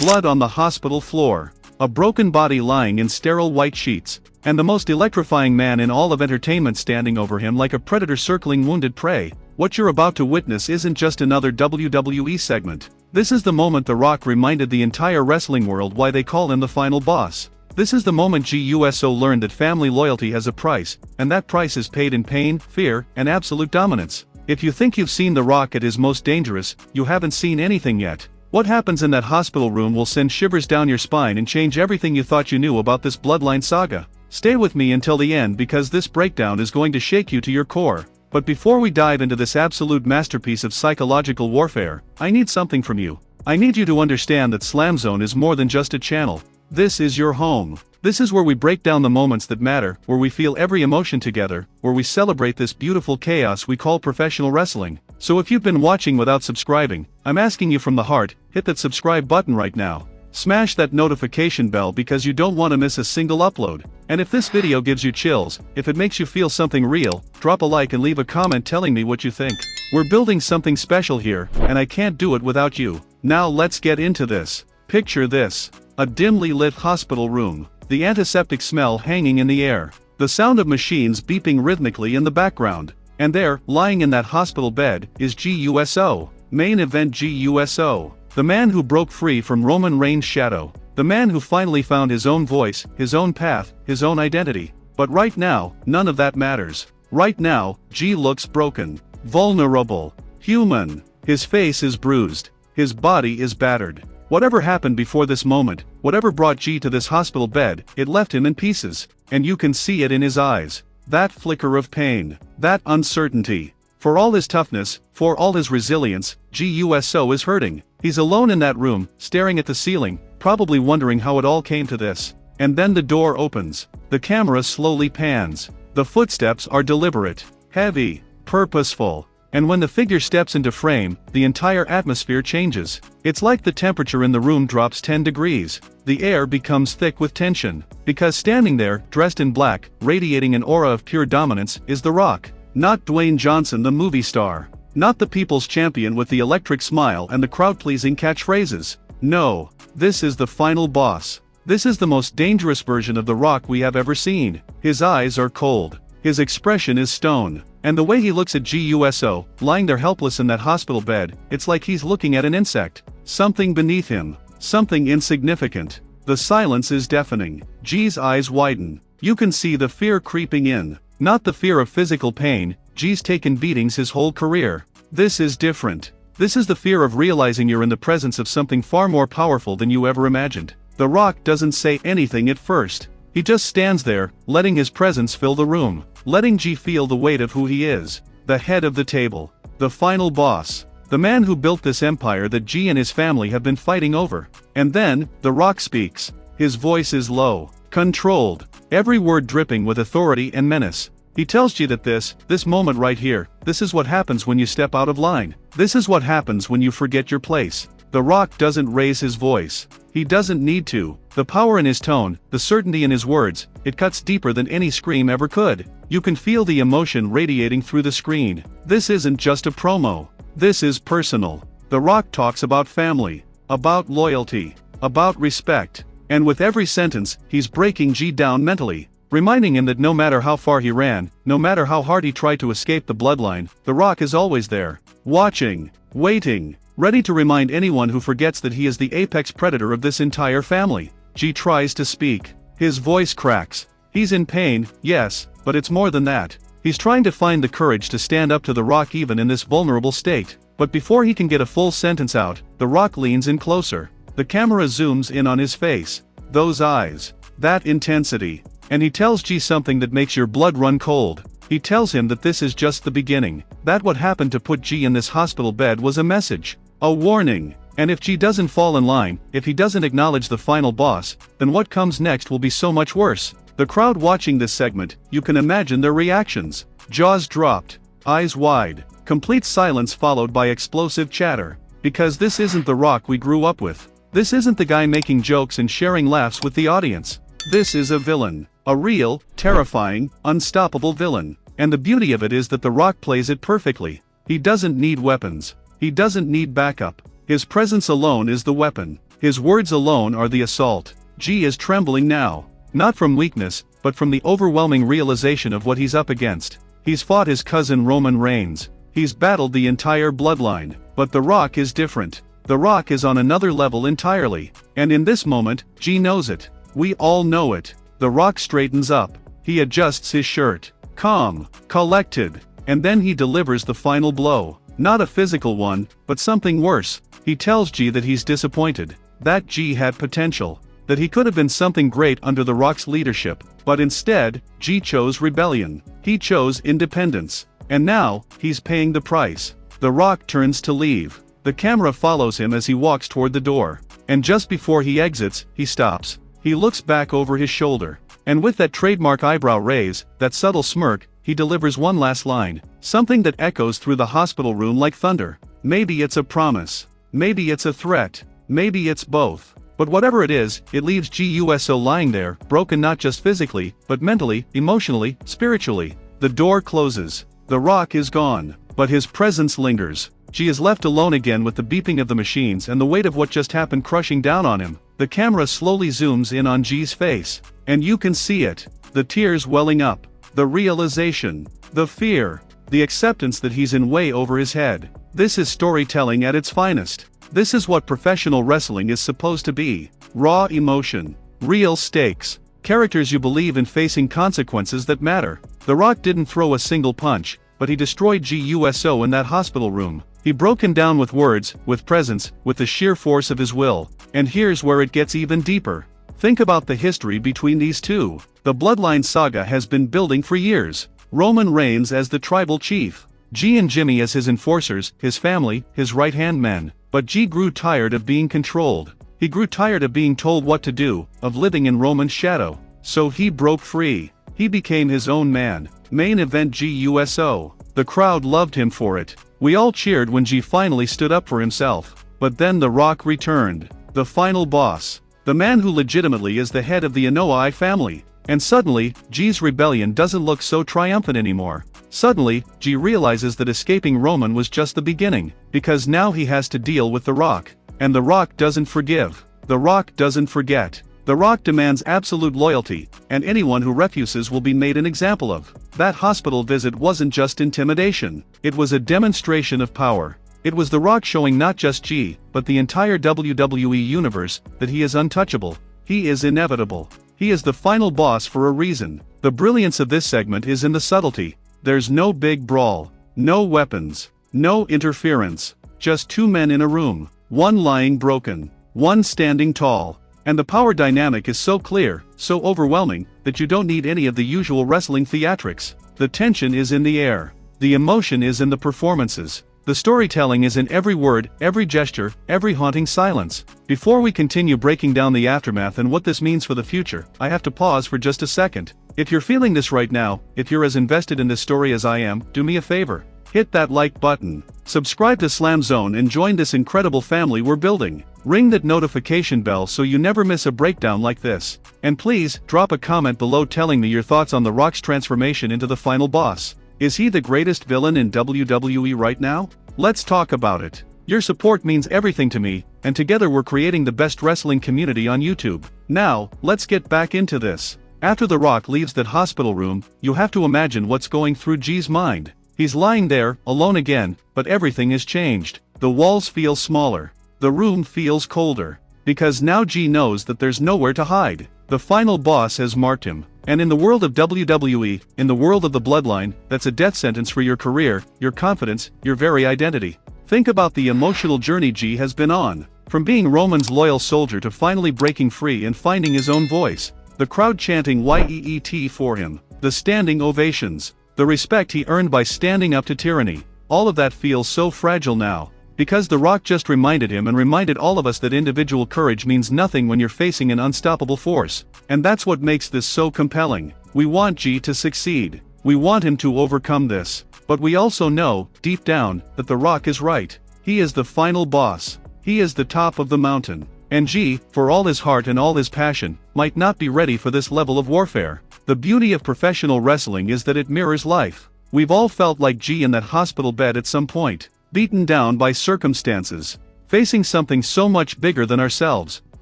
blood on the hospital floor, a broken body lying in sterile white sheets, and the most electrifying man in all of entertainment standing over him like a predator circling wounded prey. What you're about to witness isn't just another WWE segment. This is the moment The Rock reminded the entire wrestling world why they call him the final boss. This is the moment GUSO learned that family loyalty has a price, and that price is paid in pain, fear, and absolute dominance. If you think you've seen The Rock at his most dangerous, you haven't seen anything yet. What happens in that hospital room will send shivers down your spine and change everything you thought you knew about this bloodline saga. Stay with me until the end because this breakdown is going to shake you to your core. But before we dive into this absolute masterpiece of psychological warfare, I need something from you. I need you to understand that SLAMZONE is more than just a channel. This is your home. This is where we break down the moments that matter, where we feel every emotion together, where we celebrate this beautiful chaos we call professional wrestling. So if you've been watching without subscribing, I'm asking you from the heart, hit that subscribe button right now. Smash that notification bell because you don't want to miss a single upload. And if this video gives you chills, if it makes you feel something real, drop a like and leave a comment telling me what you think. We're building something special here, and I can't do it without you. Now let's get into this. Picture this. A dimly lit hospital room. The antiseptic smell hanging in the air. The sound of machines beeping rhythmically in the background. And there, lying in that hospital bed, is GUSO. Main event GUSO. The man who broke free from Roman Reigns' shadow. The man who finally found his own voice, his own path, his own identity. But right now, none of that matters. Right now, G looks broken. Vulnerable. Human. His face is bruised. His body is battered. Whatever happened before this moment, whatever brought G to this hospital bed, it left him in pieces. And you can see it in his eyes. That flicker of pain. That uncertainty. For all his toughness, for all his resilience, GUSO is hurting. He's alone in that room, staring at the ceiling, probably wondering how it all came to this. And then the door opens. The camera slowly pans. The footsteps are deliberate, heavy, purposeful. And when the figure steps into frame, the entire atmosphere changes. It's like the temperature in the room drops 10 degrees. The air becomes thick with tension. Because standing there, dressed in black, radiating an aura of pure dominance, is The Rock. Not Dwayne Johnson the movie star. Not the people's champion with the electric smile and the crowd-pleasing catchphrases. No, this is the final boss. This is the most dangerous version of The Rock we have ever seen. His eyes are cold. His expression is stone. And the way he looks at GUSO, lying there helpless in that hospital bed, it's like he's looking at an insect. Something beneath him. Something insignificant. The silence is deafening. G's eyes widen. You can see the fear creeping in. Not the fear of physical pain. G's taken beatings his whole career. This is different. This is the fear of realizing you're in the presence of something far more powerful than you ever imagined. The Rock doesn't say anything at first. He just stands there, letting his presence fill the room. Letting G feel the weight of who he is. The head of the table. The final boss. The man who built this empire that G and his family have been fighting over. And then, The Rock speaks. His voice is low. Controlled. Every word dripping with authority and menace. He tells G that this moment right here, this is what happens when you step out of line. This is what happens when you forget your place. The Rock doesn't raise his voice. He doesn't need to. The power in his tone, the certainty in his words, it cuts deeper than any scream ever could. You can feel the emotion radiating through the screen. This isn't just a promo. This is personal. The Rock talks about family, about loyalty, about respect. And with every sentence, he's breaking G down mentally. Reminding him that no matter how far he ran, no matter how hard he tried to escape the bloodline, The Rock is always there. Watching. Waiting. Ready to remind anyone who forgets that he is the apex predator of this entire family. G tries to speak. His voice cracks. He's in pain, yes, but it's more than that. He's trying to find the courage to stand up to The Rock even in this vulnerable state. But before he can get a full sentence out, The Rock leans in closer. The camera zooms in on his face. Those eyes. That intensity. And he tells G something that makes your blood run cold. He tells him that this is just the beginning. That what happened to put G in this hospital bed was a message. A warning. And if G doesn't fall in line, if he doesn't acknowledge the final boss, then what comes next will be so much worse. The crowd watching this segment, you can imagine their reactions. Jaws dropped. Eyes wide. Complete silence followed by explosive chatter. Because this isn't The Rock we grew up with. This isn't the guy making jokes and sharing laughs with the audience. This is a villain. A real, terrifying, unstoppable villain. And the beauty of it is that The Rock plays it perfectly. He doesn't need weapons. He doesn't need backup. His presence alone is the weapon. His words alone are the assault. G is trembling now. Not from weakness, but from the overwhelming realization of what he's up against. He's fought his cousin Roman Reigns. He's battled the entire bloodline. But The Rock is different. The Rock is on another level entirely. And in this moment, G knows it. We all know it. The Rock straightens up. He adjusts his shirt. Calm. Collected. And then he delivers the final blow. Not a physical one, but something worse. He tells G that he's disappointed. That G had potential. That he could have been something great under The Rock's leadership. But instead, G chose rebellion. He chose independence. And now, he's paying the price. The Rock turns to leave. The camera follows him as he walks toward the door. And just before he exits, he stops. He looks back over his shoulder. And with that trademark eyebrow raise, that subtle smirk, he delivers one last line. Something that echoes through the hospital room like thunder. Maybe it's a promise. Maybe it's a threat. Maybe it's both. But whatever it is, it leaves GUSO lying there, broken not just physically, but mentally, emotionally, spiritually. The door closes. The Rock is gone. But his presence lingers. G is left alone again with the beeping of the machines and the weight of what just happened crushing down on him. The camera slowly zooms in on G's face. And you can see it. The tears welling up. The realization. The fear. The acceptance that he's in way over his head. This is storytelling at its finest. This is what professional wrestling is supposed to be. Raw emotion. Real stakes. Characters you believe in facing consequences that matter. The Rock didn't throw a single punch, but he destroyed GUSO in that hospital room. He broke him down with words, with presence, with the sheer force of his will. And here's where it gets even deeper. Think about the history between these two. The Bloodline saga has been building for years. Roman Reigns as the tribal chief. G and Jimmy as his enforcers, his family, his right-hand men. But G grew tired of being controlled. He grew tired of being told what to do, of living in Roman's shadow. So he broke free. He became his own man. Main event GUSO. The crowd loved him for it. We all cheered when G finally stood up for himself. But then The Rock returned. The final boss. The man who legitimately is the head of the Anoa'i family. And suddenly, G's rebellion doesn't look so triumphant anymore. Suddenly, G realizes that escaping Roman was just the beginning, because now he has to deal with The Rock. And The Rock doesn't forgive. The Rock doesn't forget. The Rock demands absolute loyalty, and anyone who refuses will be made an example of. That hospital visit wasn't just intimidation. It was a demonstration of power. It was The Rock showing not just G, but the entire WWE universe, that he is untouchable. He is inevitable. He is the final boss for a reason. The brilliance of this segment is in the subtlety. There's no big brawl. No weapons. No interference. Just two men in a room. One lying broken. One standing tall. And the power dynamic is so clear, so overwhelming, that you don't need any of the usual wrestling theatrics. The tension is in the air. The emotion is in the performances. The storytelling is in every word, every gesture, every haunting silence. Before we continue breaking down the aftermath and what this means for the future, I have to pause for just a second. If you're feeling this right now, if you're as invested in this story as I am, do me a favor. Hit that like button. Subscribe to SLAMZONE and join this incredible family we're building. Ring that notification bell so you never miss a breakdown like this. And please, drop a comment below telling me your thoughts on The Rock's transformation into the final boss. Is he the greatest villain in WWE right now? Let's talk about it. Your support means everything to me, and together we're creating the best wrestling community on YouTube. Now, let's get back into this. After The Rock leaves that hospital room, you have to imagine what's going through G's mind. He's lying there, alone again, but everything has changed. The walls feel smaller. The room feels colder. Because now G knows that there's nowhere to hide. The final boss has marked him. And in the world of WWE, in the world of the Bloodline, that's a death sentence for your career, your confidence, your very identity. Think about the emotional journey G has been on. From being Roman's loyal soldier to finally breaking free and finding his own voice. The crowd chanting YEET for him. The standing ovations. The respect he earned by standing up to tyranny. All of that feels so fragile now. Because The Rock just reminded him and reminded all of us that individual courage means nothing when you're facing an unstoppable force. And that's what makes this so compelling. We want G to succeed. We want him to overcome this. But we also know, deep down, that The Rock is right. He is the final boss. He is the top of the mountain. And G, for all his heart and all his passion, might not be ready for this level of warfare. The beauty of professional wrestling is that it mirrors life. We've all felt like G in that hospital bed at some point. Beaten down by circumstances. facing something so much bigger than ourselves,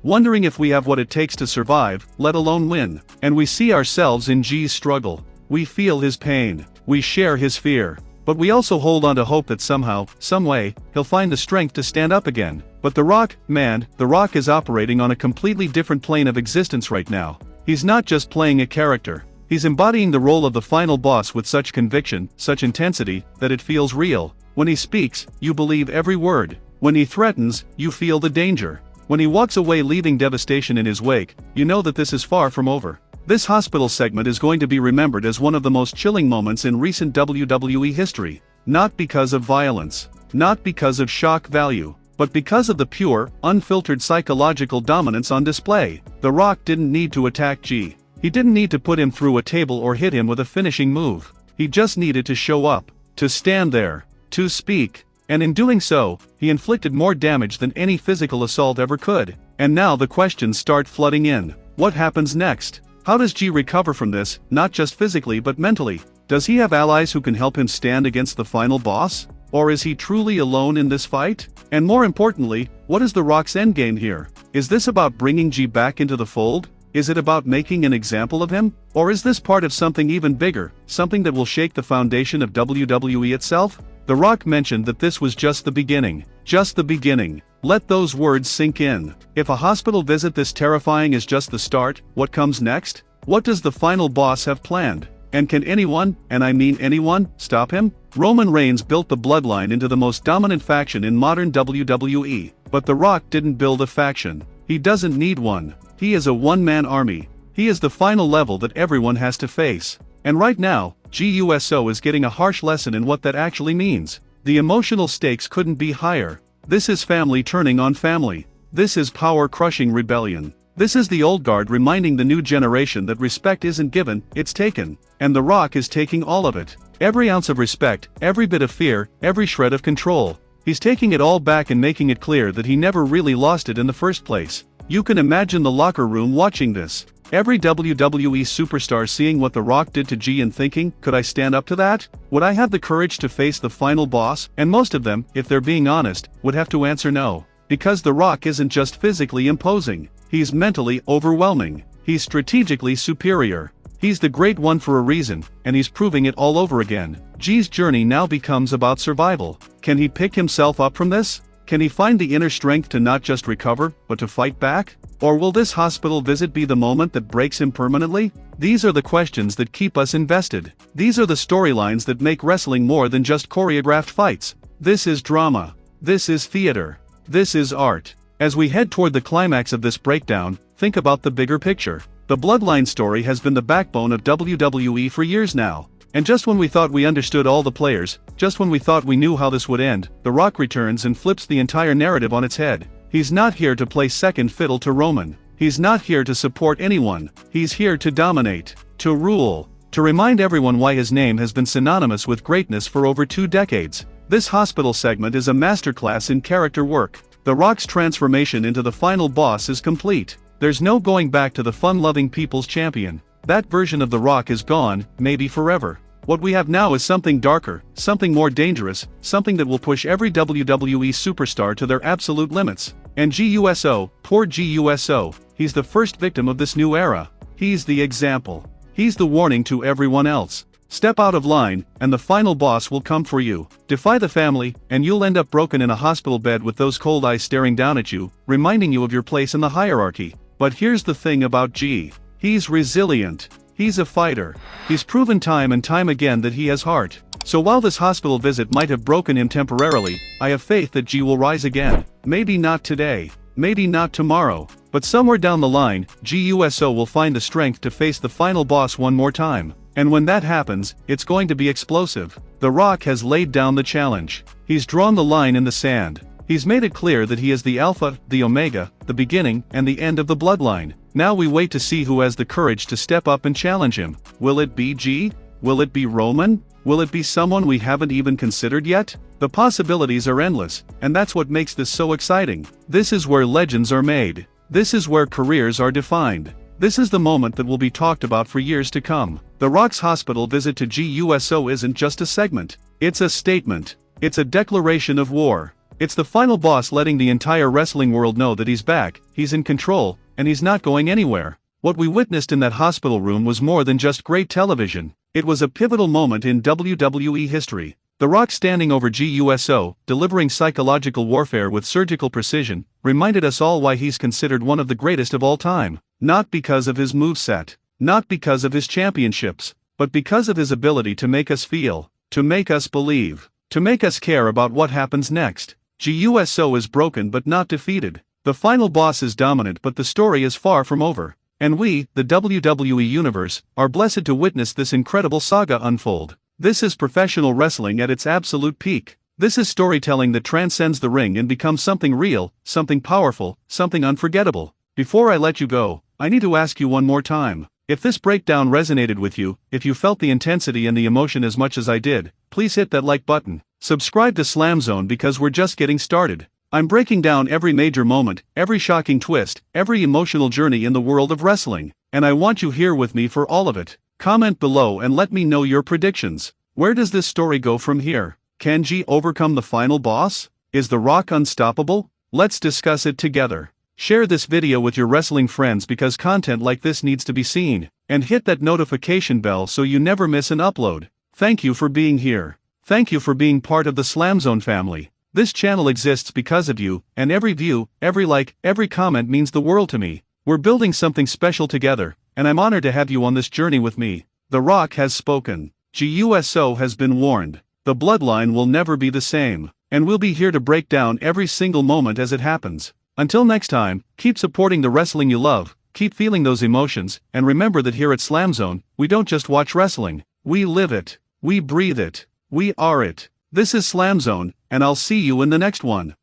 wondering if we have what it takes to survive, let alone win. And we see ourselves in G's struggle. We feel his pain. We share his fear. But we also hold on to hope that somehow, someway, he'll find the strength to stand up again. But The Rock, man, The Rock is operating on a completely different plane of existence right now. He's not just playing a character. He's embodying the role of the final boss with such conviction, such intensity, that it feels real. When he speaks, you believe every word. When he threatens, you feel the danger. When he walks away leaving devastation in his wake, you know that this is far from over. This hospital segment is going to be remembered as one of the most chilling moments in recent WWE history. Not because of violence. Not because of shock value. But because of the pure, unfiltered psychological dominance on display. The Rock didn't need to attack G. He didn't need to put him through a table or hit him with a finishing move. He just needed to show up. To stand there. To speak. And in doing so, he inflicted more damage than any physical assault ever could. And now the questions start flooding in. What happens next? How does G recover from this, not just physically but mentally? Does he have allies who can help him stand against the final boss? Or is he truly alone in this fight? And more importantly, what is The Rock's endgame here? Is this about bringing G back into the fold? Is it about making an example of him? Or is this part of something even bigger, something that will shake the foundation of WWE itself? The Rock mentioned that this was just the beginning. Just the beginning. Let those words sink in. If a hospital visit this terrifying is just the start, what comes next? What does the final boss have planned? And can anyone, and I mean anyone, stop him? Roman Reigns built the bloodline into the most dominant faction in modern WWE. But The Rock didn't build a faction. He doesn't need one. He is a one-man army. He is the final level that everyone has to face. And right now, GUSO is getting a harsh lesson in what that actually means. The emotional stakes couldn't be higher. This is family turning on family. This is power-crushing rebellion. This is the old guard reminding the new generation that respect isn't given, it's taken. And The Rock is taking all of it. Every ounce of respect, every bit of fear, every shred of control. He's taking it all back and making it clear that he never really lost it in the first place. You can imagine the locker room watching this. Every WWE superstar seeing what The Rock did to G and thinking, could I stand up to that? Would I have the courage to face the final boss? And most of them, if they're being honest, would have to answer no. Because The Rock isn't just physically imposing. He's mentally overwhelming. He's strategically superior. He's the great one for a reason, and he's proving it all over again. G's journey now becomes about survival. Can he pick himself up from this? Can he find the inner strength to not just recover, but to fight back? Or will this hospital visit be the moment that breaks him permanently? These are the questions that keep us invested. These are the storylines that make wrestling more than just choreographed fights. This is drama. This is theater. This is art. As we head toward the climax of this breakdown, think about the bigger picture. The Bloodline story has been the backbone of WWE for years now. And just when we thought we understood all the players, just when we thought we knew how this would end, The Rock returns and flips the entire narrative on its head. He's not here to play second fiddle to Roman. He's not here to support anyone. He's here to dominate, to rule, to remind everyone why his name has been synonymous with greatness for over 2 decades. This hospital segment is a masterclass in character work. The Rock's transformation into the final boss is complete. There's no going back to the fun-loving people's champion. That version of The Rock is gone, maybe forever. What we have now is something darker, something more dangerous, something that will push every WWE superstar to their absolute limits. And GUSO, poor GUSO, he's the first victim of this new era. He's the example. He's the warning to everyone else. Step out of line, and the final boss will come for you. Defy the family, and you'll end up broken in a hospital bed with those cold eyes staring down at you, reminding you of your place in the hierarchy. But here's the thing about G. He's resilient. He's a fighter. He's proven time and time again that he has heart. So while this hospital visit might have broken him temporarily, I have faith that G will rise again. Maybe not today. Maybe not tomorrow. But somewhere down the line, GUSO will find the strength to face the final boss one more time. And when that happens, it's going to be explosive. The Rock has laid down the challenge. He's drawn the line in the sand. He's made it clear that he is the Alpha, the Omega, the beginning, and the end of the bloodline. Now we wait to see who has the courage to step up and challenge him. Will it be G? Will it be Roman? Will it be someone we haven't even considered yet? The possibilities are endless, and that's what makes this so exciting. This is where legends are made. This is where careers are defined. This is the moment that will be talked about for years to come. The Rock's hospital visit to GUSO isn't just a segment. It's a statement. It's a declaration of war. It's the final boss letting the entire wrestling world know that he's back, he's in control, and he's not going anywhere. What we witnessed in that hospital room was more than just great television. It was a pivotal moment in WWE history. The Rock standing over GUSO, delivering psychological warfare with surgical precision, reminded us all why he's considered one of the greatest of all time. Not because of his moveset, not because of his championships, but because of his ability to make us feel, to make us believe, to make us care about what happens next. GUSO is broken but not defeated. The final boss is dominant but the story is far from over. And we, the WWE Universe, are blessed to witness this incredible saga unfold. This is professional wrestling at its absolute peak. This is storytelling that transcends the ring and becomes something real, something powerful, something unforgettable. Before I let you go, I need to ask you one more time. If this breakdown resonated with you, if you felt the intensity and the emotion as much as I did, please hit that like button. Subscribe to SLAMZONE because we're just getting started. I'm breaking down every major moment, every shocking twist, every emotional journey in the world of wrestling, and I want you here with me for all of it. Comment below and let me know your predictions. Where does this story go from here? Can G overcome the final boss? Is The Rock unstoppable? Let's discuss it together. Share this video with your wrestling friends because content like this needs to be seen, and hit that notification bell so you never miss an upload. Thank you for being here. Thank you for being part of the SLAMZONE family. This channel exists because of you, and every view, every like, every comment means the world to me. We're building something special together, and I'm honored to have you on this journey with me. The Rock has spoken. GUSO has been warned. The bloodline will never be the same, and we'll be here to break down every single moment as it happens. Until next time, keep supporting the wrestling you love, keep feeling those emotions, and remember that here at SLAMZONE, we don't just watch wrestling, we live it, we breathe it, we are it. This is SLAMZONE, and I'll see you in the next one.